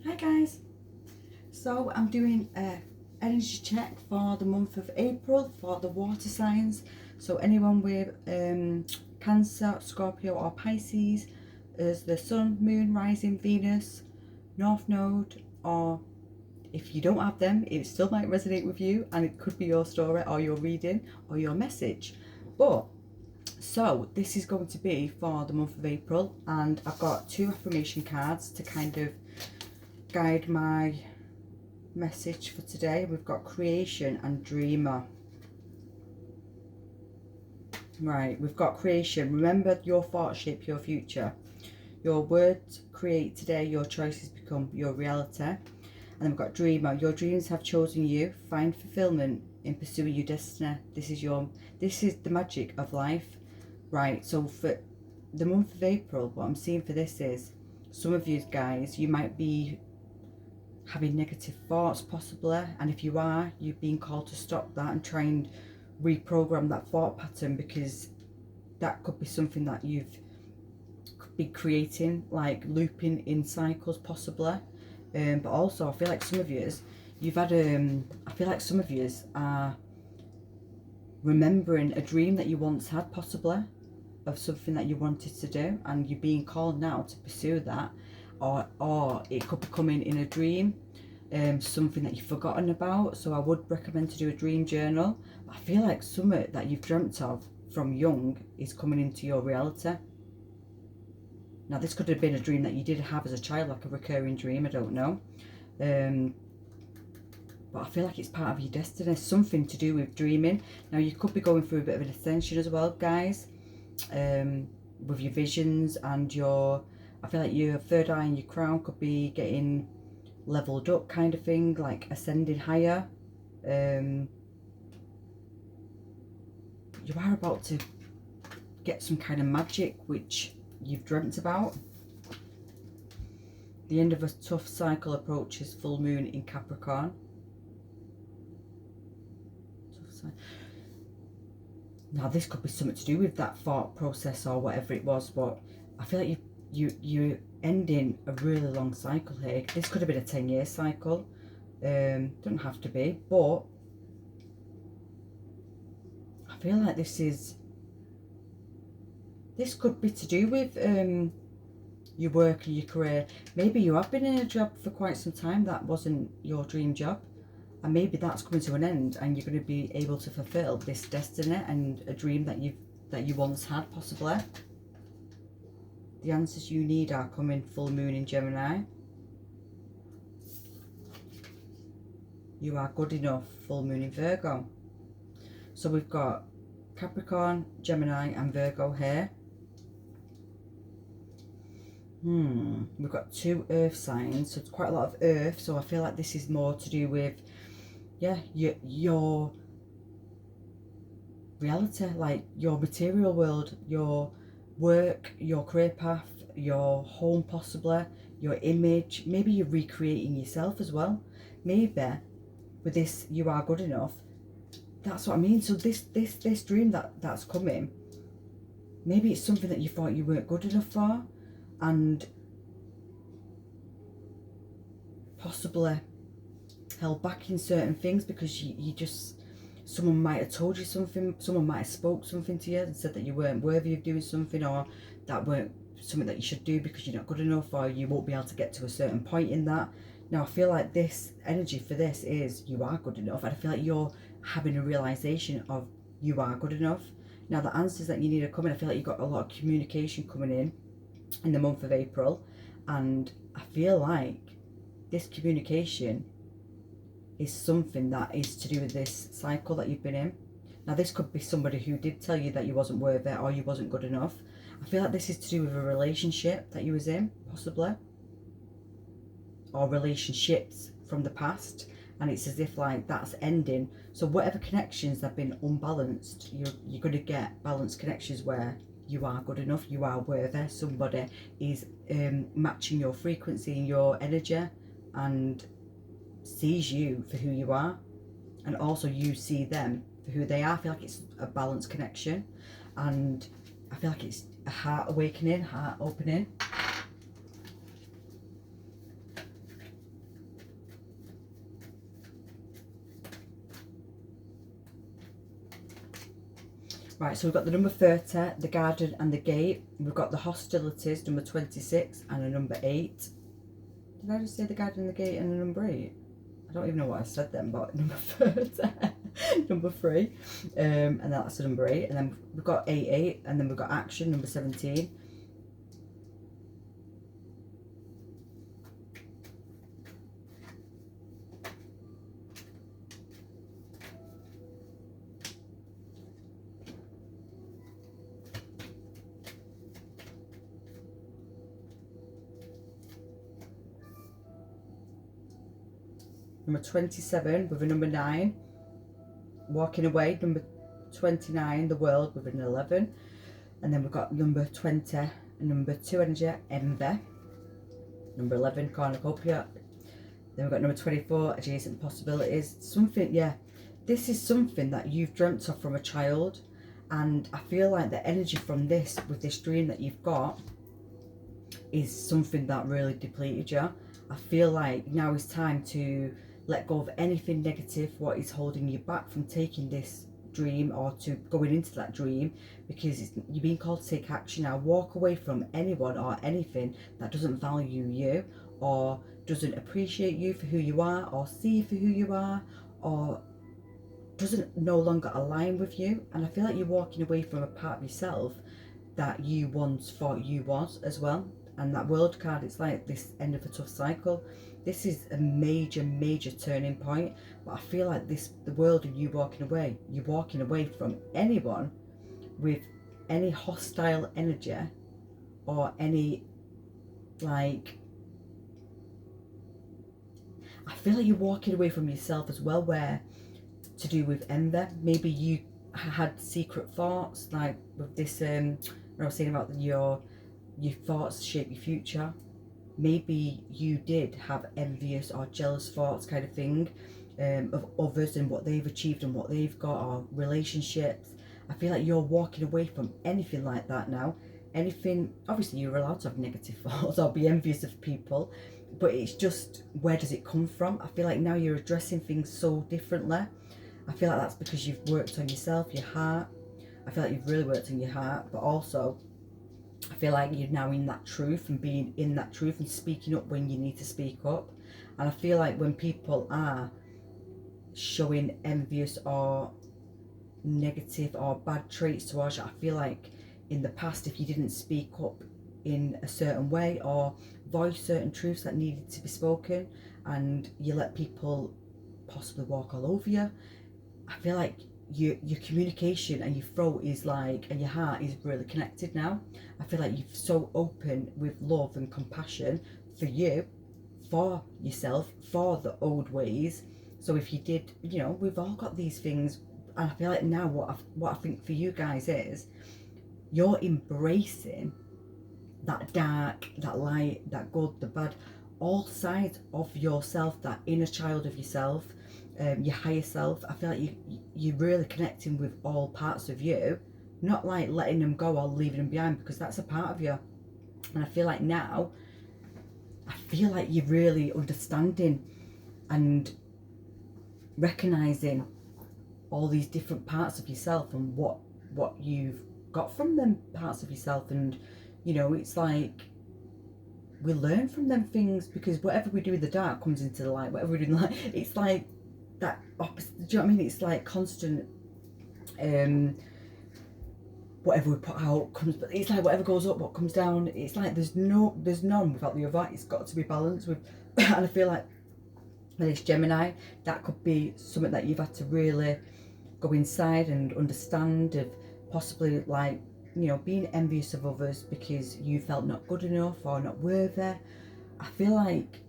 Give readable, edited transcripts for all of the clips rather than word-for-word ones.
Hi guys, so I'm doing a energy check for the month of April for the water signs. So anyone with Cancer, Scorpio or Pisces is the Sun, Moon, Rising, Venus, North Node, or if you don't have them, it still might resonate with you and it could be your story or your reading or your message. But so this is going to be for the month of April, and I've got 2 affirmation cards to kind of guide my message for today. We've got creation and dreamer. Right, we've got creation. Remember, your thoughts shape your future. Your words create today, your choices become your reality. And then we've got dreamer. Your dreams have chosen you. Find fulfillment in pursuing your destiny. This is the magic of life. Right, so for the month of April, what I'm seeing for this is some of you guys, you might be having negative thoughts possibly, and if you are, you're being called to stop that and try and reprogram that thought pattern, because that could be something that you've could be creating, like looping in cycles possibly. But also I feel like some of you, you've had I feel like some of you are remembering a dream that you once had possibly, of something that you wanted to do, and you're being called now to pursue that, or it could be coming in a dream, something that you've forgotten about. So I would recommend to do a dream journal. I feel like something that you've dreamt of from young is coming into your reality. Now this could have been a dream that you did have as a child, like a recurring dream, I don't know. But I feel like it's part of your destiny, something to do with dreaming. Now you could be going through a bit of an ascension as well, guys, with your visions and I feel like your third eye and your crown could be getting leveled up, kind of thing, like ascending higher. You are about to get some kind of magic which you've dreamt about. The end of a tough cycle approaches. Full moon in Capricorn. Now this could be something to do with that thought process or whatever it was, but I feel like you're ending a really long cycle here. This could have been a 10-year cycle. Doesn't have to be, but I feel like this could be to do with your work and your career. Maybe you have been in a job for quite some time that wasn't your dream job, and maybe that's coming to an end, and you're going to be able to fulfill this destiny and a dream that you once had possibly. The answers you need are coming. Full moon in Gemini. You are good enough. Full moon in Virgo. So we've got Capricorn, Gemini and Virgo here. We've got 2 earth signs, so it's quite a lot of earth. So I feel like this is more to do with, yeah, your reality, like your material world, your work, your career path, your home possibly, your image. Maybe you're recreating yourself as well. Maybe with this you are good enough. That's what I mean. So this dream that's coming, maybe it's something that you thought you weren't good enough for, and possibly held back in certain things because you just, someone might have told you something, someone might have spoke something to you and said that you weren't worthy of doing something, or that weren't something that you should do because you're not good enough, or you won't be able to get to a certain point in that. Now I feel like this energy for this is you are good enough, and I feel like you're having a realization of you are good enough. Now the answers that you need are coming. I feel like you've got a lot of communication coming in the month of April, and I feel like this communication is something that is to do with this cycle that you've been in. Now this could be somebody who did tell you that you wasn't worthy or you wasn't good enough. I feel like this is to do with a relationship that you was in, possibly, or relationships from the past, and it's as if like that's ending. So whatever connections have been unbalanced, you're going to get balanced connections where you are good enough, you are worthy, somebody is matching your frequency and your energy and sees you for who you are, and also you see them for who they are. I feel like it's a balanced connection, and I feel like it's a heart awakening, heart opening. Right, so we've got the number 30, the garden and the gate. We've got the hostilities, number 26, and a number 8. Did I just say the garden and the gate and a number 8? I don't even know what I said then, but number 30, number 3, and that's the number 8. And then we've got 88, and then we've got action, number 17. Number 27 with a number 9, walking away. Number 29, the world, with an 11. And then we've got number 20, and number 2 energy, envy. Number 11, cornucopia. Then we've got number 24, adjacent possibilities. Something, yeah, this is something that you've dreamt of from a child. And I feel like the energy from this, with this dream that you've got, is something that really depleted you. I feel like now is time to let go of anything negative, what is holding you back from taking this dream or to going into that dream, because you're being called to take action now. Walk away from anyone or anything that doesn't value you or doesn't appreciate you for who you are or see you for who you are or doesn't no longer align with you. And I feel like you're walking away from a part of yourself that you once thought you was as well. And that world card, it's like this end of a tough cycle. This is a major, major turning point. But I feel like the world of you walking away, you're walking away from anyone with any hostile energy or any, like, I feel like you're walking away from yourself as well, where to do with envy. Maybe you had secret thoughts, like with this, when I was saying about your thoughts shape your future. Maybe you did have envious or jealous thoughts, kind of thing, of others and what they've achieved and what they've got, or relationships. I feel like you're walking away from anything like that now. Anything, obviously you're allowed to have negative thoughts or be envious of people, but it's just, where does it come from? I feel like now you're addressing things so differently. I feel like that's because you've worked on yourself, your heart. I feel like you've really worked on your heart, but also I feel like you're now in that truth and being in that truth and speaking up when you need to speak up. And I feel like when people are showing envious or negative or bad traits towards you, I feel like in the past, if you didn't speak up in a certain way or voice certain truths that needed to be spoken, and you let people possibly walk all over you, I feel like your communication and your throat is like, and your heart is really connected now. I feel like you're so open with love and compassion for you, for yourself, for the old ways. So if you did, we've all got these things, and I feel like now what I think for you guys is you're embracing that dark, that light, that good, the bad, all sides of yourself, that inner child of yourself, your higher self. I feel like you're really connecting with all parts of you, not like letting them go or leaving them behind, because that's a part of you. And I feel like now, you're really understanding and recognizing all these different parts of yourself and what you've got from them parts of yourself. And it's like we learn from them things, because whatever we do in the dark comes into the light. Whatever we do in the light, it's like that opposite. Do you know what I mean? It's like constant. Whatever we put out comes, but it's like whatever goes up, what comes down. It's like there's none without the other. It's got to be balanced with. And I feel like with this Gemini, that could be something that you've had to really go inside and understand, of possibly like, being envious of others because you felt not good enough or not worthy. I feel like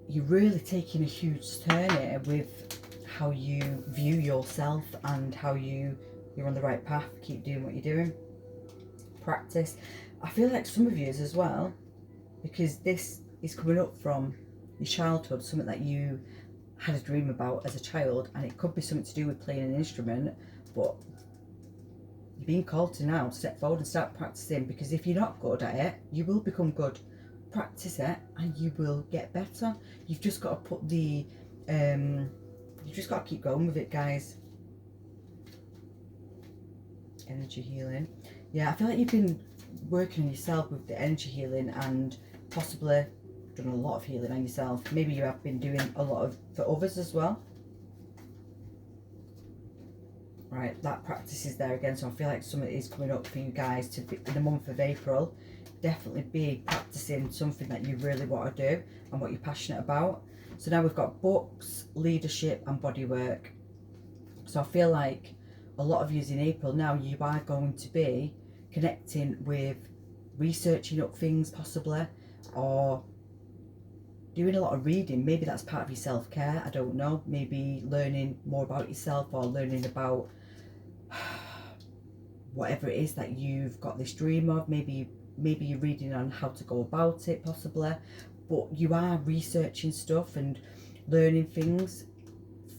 you're really taking a huge turn here with how you view yourself and how you're on the right path. Keep doing what you're doing. Practice. I feel like some of you as well, because this is coming up from your childhood, something that you had a dream about as a child, and it could be something to do with playing an instrument, but you're being called to now step forward and start practicing, because if you're not good at it, you will become good. Practice it and you will get better. You've just got to put the you've just got to keep going with it, guys. Energy healing. Yeah, I feel like you've been working on yourself with the energy healing and possibly done a lot of healing on yourself. Maybe you have been doing a lot of for others as well. Right, that practice is there again, so I feel like something is coming up for you guys to be in the month of April. Definitely be practicing something that you really want to do and what you're passionate about. So now we've got books, leadership and bodywork. So I feel like a lot of you in April now, you are going to be connecting with researching up things possibly, or doing a lot of reading. Maybe that's part of your self-care, I don't know. Maybe learning more about yourself, or learning about whatever it is that you've got this dream of. Maybe you're reading on how to go about it possibly, but you are researching stuff and learning things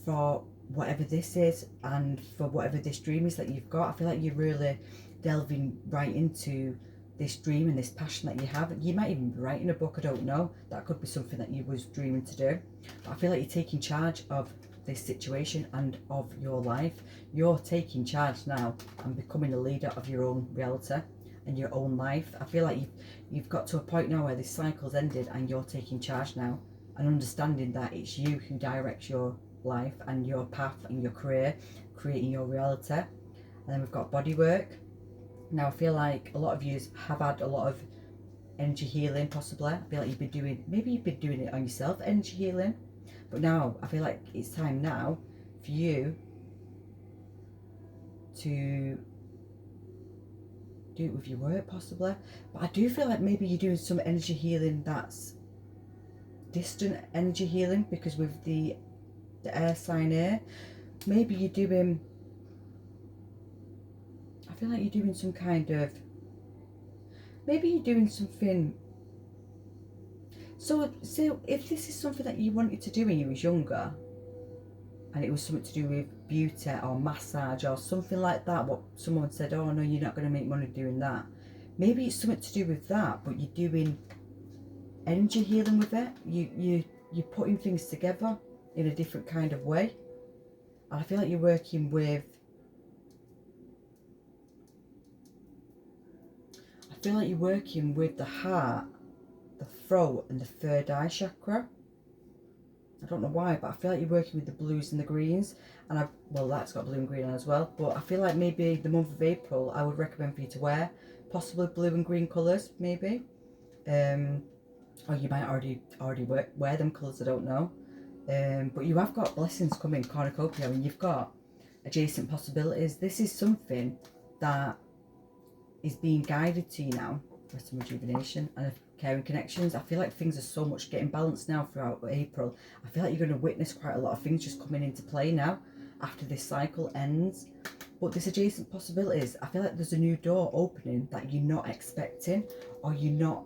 for whatever this is and for whatever this dream is that you've got. I feel like you're really delving right into this dream and this passion that you have. You might even be writing a book, I don't know. That could be something that you was dreaming to do. But I feel like you're taking charge of this situation and of your life. You're taking charge now and becoming a leader of your own reality and your own life. I feel like you've got to a point now where this cycle's ended and you're taking charge now and understanding that it's you who directs your life and your path and your career, creating your reality. And then we've got body work. Now I feel like a lot of you have had a lot of energy healing possibly. I feel like you've been doing, maybe you've been doing it on yourself, energy healing, but now I feel like it's time now for you to do it with your work possibly. But I do feel like maybe you're doing some energy healing that's distant energy healing, because with the air sign here, maybe you're doing, I feel like you're doing some kind of, maybe you're doing something. So if this is something that you wanted to do when you was younger, and it was something to do with beauty or massage or something like that, what someone said, oh no, you're not going to make money doing that. Maybe it's something to do with that, but you're doing energy healing with it. You're putting things together in a different kind of way. And I feel like you're working with, the heart, the throat and the third eye chakra. I don't know why, but I feel like you're working with the blues and the greens. And well, that's got blue and green on as well. But I feel like maybe the month of April, I would recommend for you to wear possibly blue and green colours, maybe. Or you might already wear them colours, I don't know. But you have got blessings coming, cornucopia, and you've got adjacent possibilities. This is something that is being guided to you now. Rest and rejuvenation and caring connections. I feel like things are so much getting balanced now throughout April. I feel like you're going to witness quite a lot of things just coming into play now after this cycle ends. But this adjacent possibilities, I feel like there's a new door opening that you're not expecting, or you're not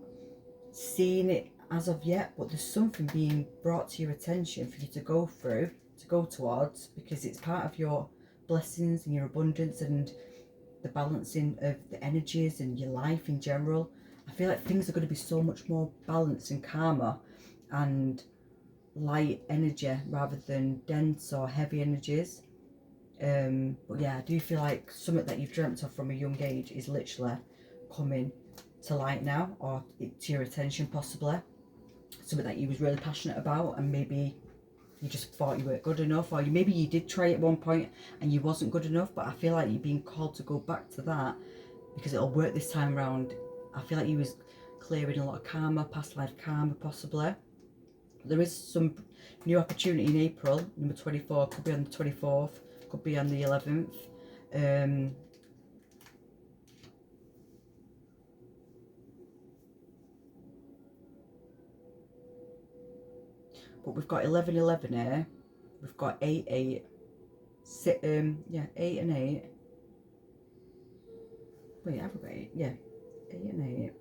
seeing it as of yet, but there's something being brought to your attention for you to go through, to go towards, because it's part of your blessings and your abundance and the balancing of the energies and your life in general. I feel like things are going to be so much more balanced and calmer and light energy rather than dense or heavy energies. But yeah, I do feel like something that you've dreamt of from a young age is literally coming to light now, or to your attention possibly. Something that you was really passionate about, and maybe you just thought you weren't good enough, or maybe you did try at one point and you wasn't good enough. But I feel like you're being called to go back to that because it'll work this time around. I feel like you was clearing a lot of karma, past life karma possibly. There is some new opportunity in April, number 24, could be on the 24th, could be on the 11th. But we've got 11/11 here. We've got 8/8. 8 and 8. Wait, have we got 8? Yeah, 8 and 8.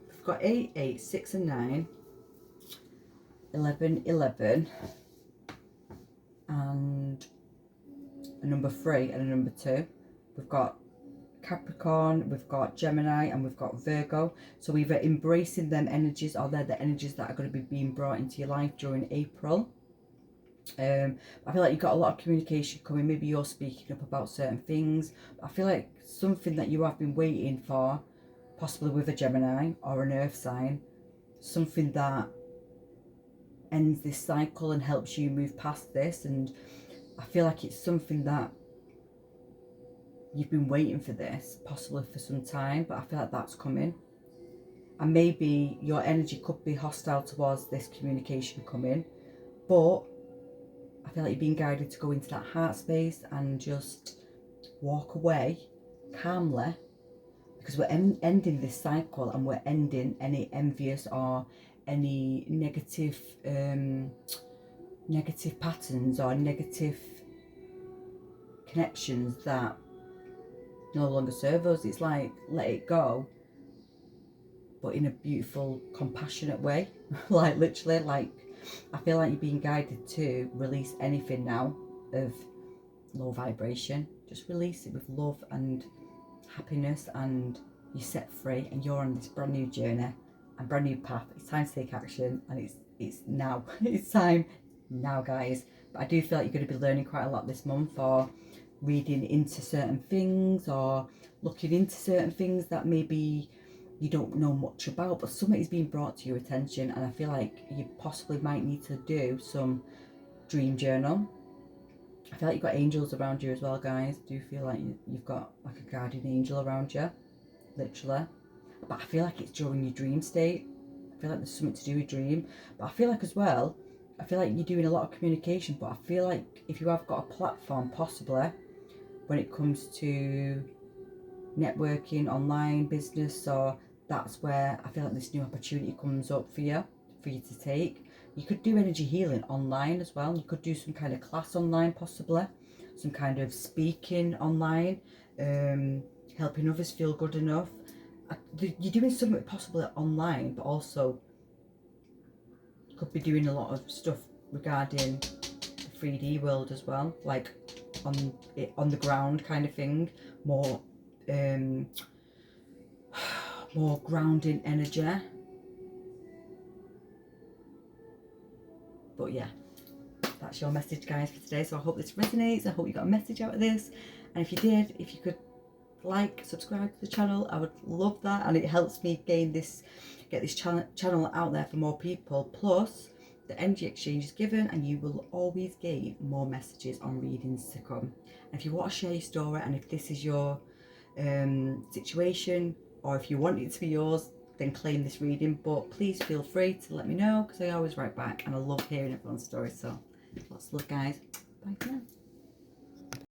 We've got 8, 8, 6 and 9. 11, 11. And a number 3 and a number 2. We've got Capricorn, we've got Gemini, and we've got Virgo. So either embracing them energies, or they're the energies that are going to be being brought into your life during April. I feel like you've got a lot of communication coming. Maybe you're speaking up about certain things. I feel like something that you have been waiting for, possibly with a Gemini or an earth sign, something that ends this cycle and helps you move past this. And I feel like it's something that you've been waiting for this, possibly for some time, but I feel like that's coming. And maybe your energy could be hostile towards this communication coming, but I feel like you're being guided to go into that heart space and just walk away calmly, because we're ending this cycle, and we're ending any envious or any negative patterns or negative connections that no longer serve us. It's like, let it go, but in a beautiful, compassionate way. Like literally, like I feel like you're being guided to release anything now of low vibration. Just release it with love and happiness, and you're set free, and you're on this brand new journey and brand new path. It's time to take action, and it's now. It's time now, guys. But I do feel like you're going to be learning quite a lot this month, or reading into certain things, or looking into certain things that maybe you don't know much about, but something is being brought to your attention. And I feel like you possibly might need to do some dream journal. I feel like you've got angels around you as well, guys. I do feel like you've got like a guardian angel around you, literally. But I feel like it's during your dream state. I feel like there's something to do with dream. But I feel like as well, I feel like you're doing a lot of communication, but I feel like if you have got a platform, possibly, when it comes to networking, online business, or that's where I feel like this new opportunity comes up for you to take. You could do energy healing online as well. You could do some kind of class online, possibly some kind of speaking online, helping others feel good enough. You're doing something possibly online, but also you could be doing a lot of stuff regarding the 3D world as well, like on the ground kind of thing, more more grounding energy. But yeah, that's your message, guys, for today. So I hope this resonates. I hope you got a message out of this, and if you did, if you could like, subscribe to the channel, I would love that, and it helps me get this channel out there for more people. Plus the energy exchange is given, and you will always gain more messages on readings to come. And if you want to share your story, and if this is your situation, or if you want it to be yours, then claim this reading. But please feel free to let me know, because I always write back, and I love hearing everyone's stories. So lots of love, guys. Bye for now.